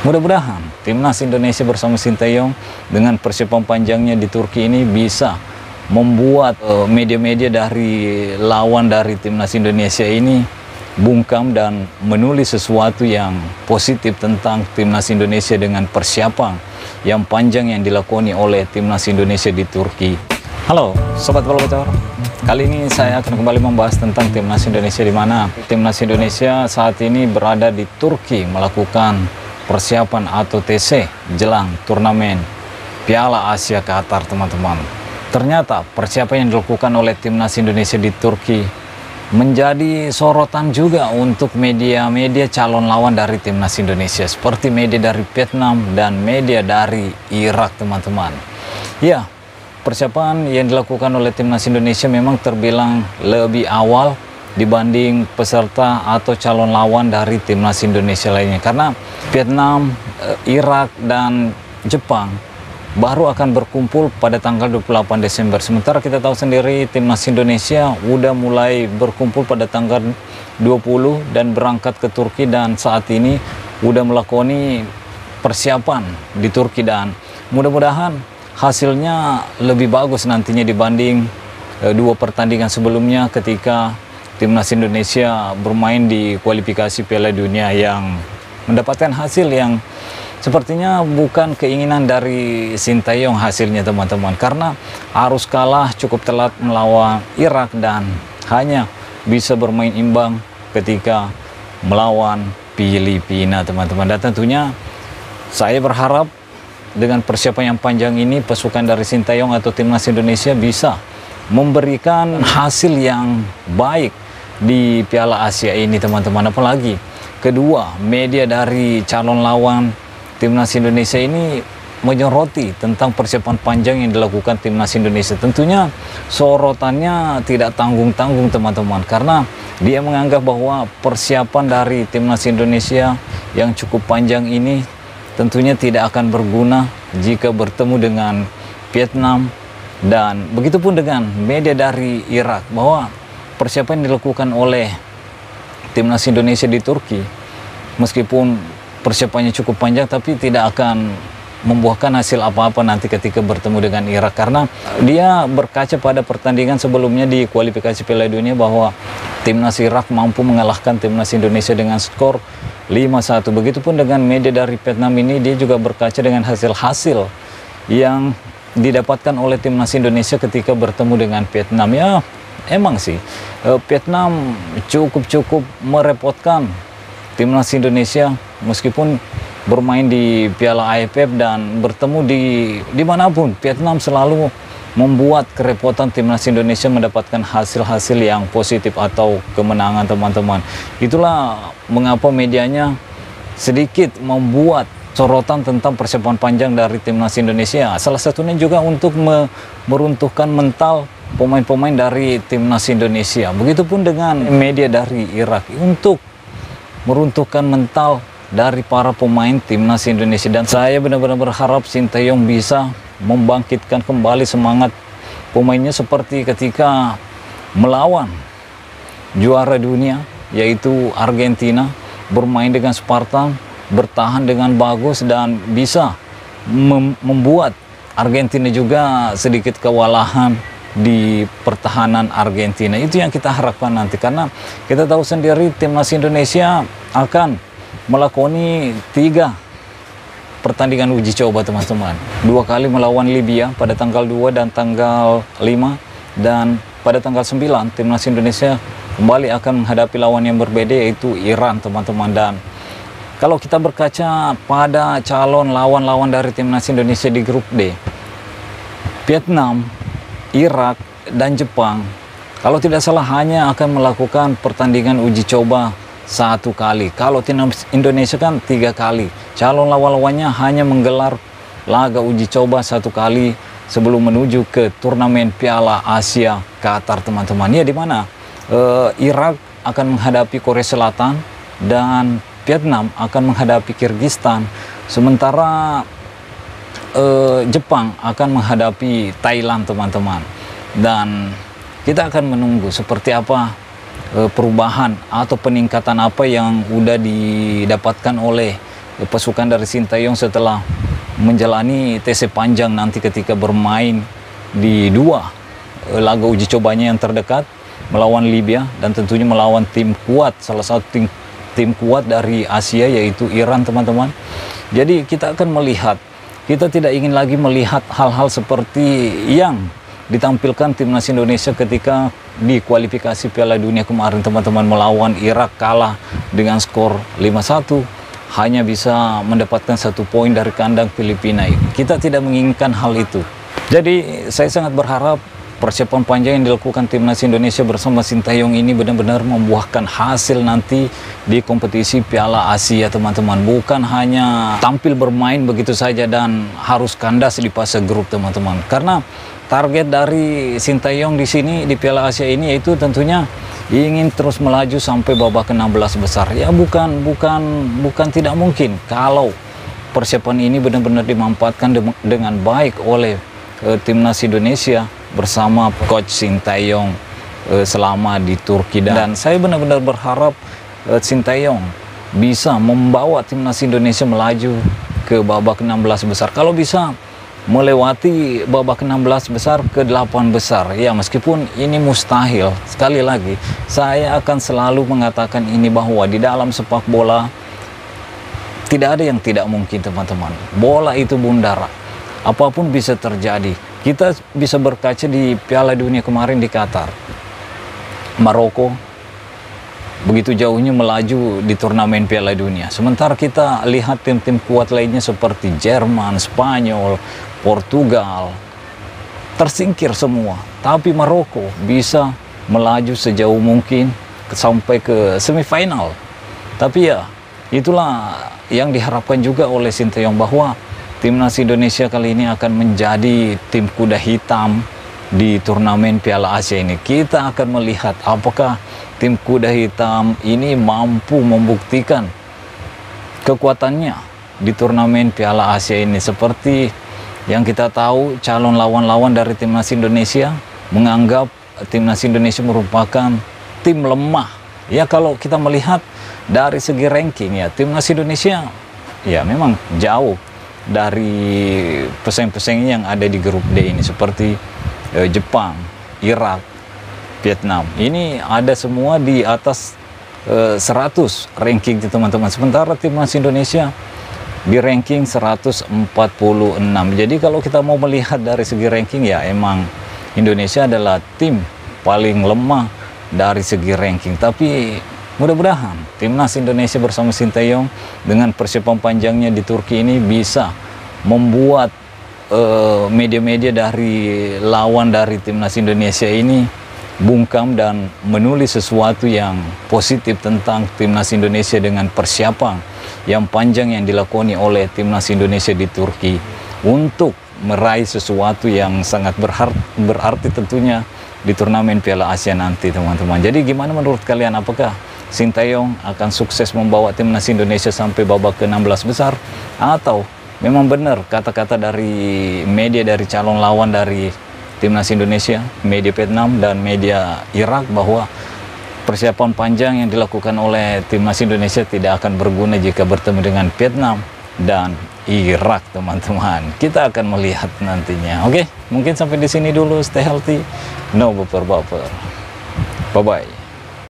Mudah-mudahan timnas Indonesia bersama Sinteyong dengan persiapan panjangnya di Turki ini bisa membuat media-media dari lawan dari timnas Indonesia ini bungkam dan menulis sesuatu yang positif tentang timnas Indonesia dengan persiapan yang panjang yang dilakoni oleh timnas Indonesia di Turki. Halo Sobat Bola Bocor, kali ini saya akan kembali membahas tentang timnas Indonesia, di mana timnas Indonesia saat ini berada di Turki melakukan persiapan atau TC jelang turnamen Piala Asia Qatar, teman-teman. Ternyata persiapan yang dilakukan oleh timnas Indonesia di Turki menjadi sorotan juga untuk media-media calon lawan dari timnas Indonesia, seperti media dari Vietnam dan media dari Irak, teman-teman. Ya, persiapan yang dilakukan oleh timnas Indonesia memang terbilang lebih awal dibanding peserta atau calon lawan dari timnas Indonesia lainnya, karena Vietnam, Irak, dan Jepang baru akan berkumpul pada tanggal 28 Desember. Sementara kita tahu sendiri timnas Indonesia udah mulai berkumpul pada tanggal 20 dan berangkat ke Turki, dan saat ini udah melakoni persiapan di Turki, dan mudah-mudahan hasilnya lebih bagus nantinya dibanding dua pertandingan sebelumnya ketika timnas Indonesia bermain di kualifikasi Piala Dunia yang mendapatkan hasil yang sepertinya bukan keinginan dari Sinteyong hasilnya, teman-teman, karena harus kalah cukup telat melawan Irak dan hanya bisa bermain imbang ketika melawan Filipina, teman-teman. Dan tentunya saya berharap dengan persiapan yang panjang ini pasukan dari Sinteyong atau timnas Indonesia bisa memberikan hasil yang baik di Piala Asia ini, teman-teman. Apalagi kedua media dari calon lawan timnas Indonesia ini menyoroti tentang persiapan panjang yang dilakukan timnas Indonesia. Tentunya sorotannya tidak tanggung-tanggung, teman-teman, karena dia menganggap bahwa persiapan dari timnas Indonesia yang cukup panjang ini tentunya tidak akan berguna jika bertemu dengan Vietnam, dan begitupun dengan media dari Irak, bahwa persiapan yang dilakukan oleh timnas Indonesia di Turki meskipun persiapannya cukup panjang tapi tidak akan membuahkan hasil apa-apa nanti ketika bertemu dengan Irak, karena dia berkaca pada pertandingan sebelumnya di kualifikasi Piala Dunia bahwa timnas Irak mampu mengalahkan timnas Indonesia dengan skor 5-1. Begitupun dengan media dari Vietnam ini, dia juga berkaca dengan hasil-hasil yang didapatkan oleh timnas Indonesia ketika bertemu dengan Vietnam. Ya, emang sih Vietnam cukup merepotkan timnas Indonesia meskipun bermain di Piala AFF dan bertemu di manapun. Vietnam selalu membuat kerepotan timnas Indonesia mendapatkan hasil-hasil yang positif atau kemenangan, teman-teman. Itulah mengapa medianya sedikit membuat sorotan tentang persiapan panjang dari timnas Indonesia. Salah satunya juga untuk meruntuhkan mental pemain-pemain dari timnas Indonesia. Begitupun dengan media dari Irak untuk meruntuhkan mental dari para pemain timnas Indonesia. Dan saya benar-benar berharap Sinteyong bisa membangkitkan kembali semangat pemainnya seperti ketika melawan juara dunia yaitu Argentina, bermain dengan Spartan, bertahan dengan bagus, dan bisa membuat Argentina juga sedikit kewalahan di pertahanan Argentina. Itu yang kita harapkan nanti, karena kita tahu sendiri timnas Indonesia akan melakoni 3 pertandingan uji coba, teman-teman. 2 kali melawan Libya pada tanggal 2 dan tanggal 5, dan pada tanggal 9 timnas Indonesia kembali akan menghadapi lawan yang berbeda yaitu Iran, teman-teman. Dan kalau kita berkaca pada calon lawan-lawan dari timnas Indonesia di grup D, Vietnam, Irak, dan Jepang, kalau tidak salah hanya akan melakukan pertandingan uji coba 1 kali. Kalau timnas Indonesia kan 3 kali. Calon lawan-lawannya hanya menggelar laga uji coba 1 kali sebelum menuju ke turnamen Piala Asia Qatar, teman-teman. Ya, di mana Irak akan menghadapi Korea Selatan dan Vietnam akan menghadapi Kyrgyzstan, sementara Jepang akan menghadapi Thailand, teman-teman. Dan kita akan menunggu seperti apa perubahan atau peningkatan apa yang udah didapatkan oleh pasukan dari Sintayong setelah menjalani TC panjang nanti ketika bermain di dua laga uji cobanya yang terdekat melawan Libya dan tentunya melawan tim kuat, salah satu tim kuat dari Asia yaitu Iran, teman-teman. Jadi kita akan melihat, kita tidak ingin lagi melihat hal-hal seperti yang ditampilkan timnas Indonesia ketika di kualifikasi Piala Dunia kemarin, teman-teman, melawan Irak, kalah dengan skor 5-1, hanya bisa mendapatkan 1 poin dari kandang Filipina. Kita tidak menginginkan hal itu. Jadi saya sangat berharap persiapan panjang yang dilakukan timnas Indonesia bersama Sintayong ini benar-benar membuahkan hasil nanti di kompetisi Piala Asia, teman-teman. Bukan hanya tampil bermain begitu saja dan harus kandas di fase grup, teman-teman. Karena target dari Sintayong di sini di Piala Asia ini yaitu tentunya ingin terus melaju sampai babak ke-16 besar. Ya bukan tidak mungkin kalau persiapan ini benar-benar dimanfaatkan dengan baik oleh timnas Indonesia bersama coach Sintayong selama di Turki. Dan saya benar-benar berharap Sintayong bisa membawa timnas Indonesia melaju ke babak 16 besar. Kalau bisa melewati babak 16 besar ke 8 besar. Ya, meskipun ini mustahil. Sekali lagi, saya akan selalu mengatakan ini bahwa di dalam sepak bola tidak ada yang tidak mungkin, teman-teman. Bola itu bundar. Apapun bisa terjadi. Kita bisa berkaca di Piala Dunia kemarin di Qatar. Maroko begitu jauhnya melaju di turnamen Piala Dunia. Sementara kita lihat tim-tim kuat lainnya seperti Jerman, Spanyol, Portugal tersingkir semua. Tapi Maroko bisa melaju sejauh mungkin sampai ke semifinal. Tapi ya, itulah yang diharapkan juga oleh Sintayong bahwa timnas Indonesia kali ini akan menjadi tim kuda hitam di turnamen Piala Asia ini. Kita akan melihat apakah tim kuda hitam ini mampu membuktikan kekuatannya di turnamen Piala Asia ini. Seperti yang kita tahu, calon lawan-lawan dari timnas Indonesia menganggap timnas Indonesia merupakan tim lemah. Ya, kalau kita melihat dari segi ranking, ya timnas Indonesia ya memang jauh dari pesaing-pesaingnya yang ada di grup D ini, seperti Jepang, Irak, Vietnam. Ini ada semua di atas 100 ranking, teman-teman. Sementara timnas Indonesia di ranking 146. Jadi kalau kita mau melihat dari segi ranking, ya emang Indonesia adalah tim paling lemah dari segi ranking. Tapi mudah-mudahan timnas Indonesia bersama Sintayong dengan persiapan panjangnya di Turki ini bisa membuat media-media dari lawan dari timnas Indonesia ini bungkam dan menulis sesuatu yang positif tentang timnas Indonesia dengan persiapan yang panjang yang dilakoni oleh timnas Indonesia di Turki untuk meraih sesuatu yang sangat berarti tentunya di turnamen Piala Asia nanti, teman-teman. Jadi gimana menurut kalian? Apakah Sintayong akan sukses membawa timnas Indonesia sampai babak ke-16 besar, atau memang benar kata-kata dari media dari calon lawan dari timnas Indonesia, media Vietnam dan media Irak, bahwa persiapan panjang yang dilakukan oleh timnas Indonesia tidak akan berguna jika bertemu dengan Vietnam dan Irak, teman-teman. Kita akan melihat nantinya. Oke, mungkin sampai di sini dulu. Stay healthy, no baper-baper. Bye-bye.